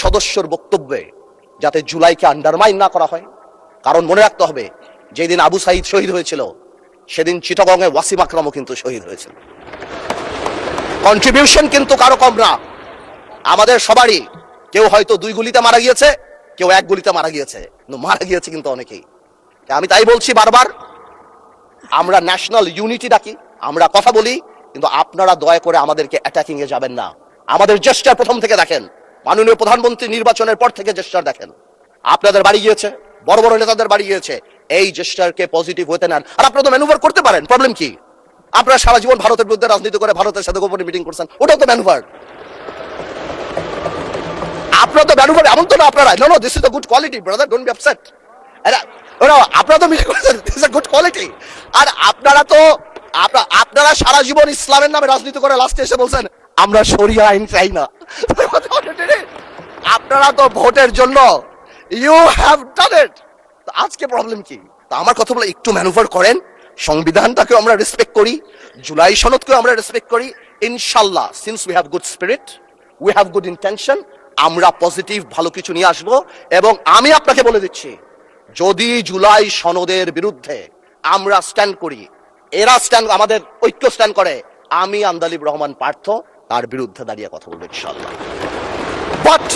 সদস্যর বক্তব্যে যাতে জুলাইকে আন্ডারমাইন না করা হয়। কারণ মনে রাখতে হবে, যেদিন আবু সাইদ শহীদ হয়েছিল সেদিন চিটাগংয়ে ওয়াসিম আকরামও কিন্তু শহীদ হয়েছিল। কন্ট্রিবিউশন কিন্তু কারো কম না, আমাদের সবারই। কেউ হয়তো 2 গুলিতে মারা গিয়েছে, কেউ 1 গুলিতে মারা গিয়েছে, কিন্তু মারা গিয়েছে কিন্তু অনেকেই। আমি তাই বলছি বারবার, আমরা ন্যাশনাল ইউনিটি ডাকি, আমরা কথা বলি, কিন্তু আপনারা দয়া করে আমাদেরকে অ্যাটাকিং এ যাবেন না। আমাদের জেস্টার প্রথম থেকে দেখেন, মাননীয় প্রধানমন্ত্রী নির্বাচনের পর থেকে জেস্টার দেখেন। আপনাদের বাড়ি গিয়েছে, বড় বড় নেতাদের বাড়ি গিয়েছে, এই জেস্টারকে পজিটিভ হতে নেন। আর আপনারা তো ম্যানুভার করতে পারেন, প্রবলেম কি? আপনারা সারা জীবন ভারতের বিরুদ্ধে রাজনীতি করে ভারতের সাথে গোপনে মিটিং করছেন, ওটাও তো ম্যানুভার। আপনারা তো ম্যানুভার, এমন তো না আপনারা no this is a good quality brother, don't be upset. আপনারা তো মিটিং করছেন, this is a good quality. আর আপনারা সারা জীবন ইসলামের নামে রাজনীতি করে লাস্টে এসে বলছেন আমরা শরিয়া আইন চাই না। আপনারা তো ভোটের জন্য ইউ হ্যাভ ডান ইট। আজকে প্রবলেম কি? তা আমার কথা বলে একটু ম্যানুভার করেন, সংবিধানটাকেও আমরা রেসপেক্ট করি, জুলাই সনদকেও আমরা রেসপেক্ট করি। ইনশাল্লাহ, since we have good spirit, we have good intention, আমরা পজিটিভ ভালো কিছু নিয়ে আসবো। এবং আমি আপনাকে বলে দিচ্ছি, যদি জুলাই সনদের বিরুদ্ধে আমরা স্ট্যান্ড করি, এরা স্ট্যান্ড, আমাদের ঐক্য স্ট্যান্ড করে, আমি আন্দালিব রহমান পার্থ তার বিরুদ্ধে দাঁড়িয়ে কথা বলবো ইনশাল্লাহ। বাট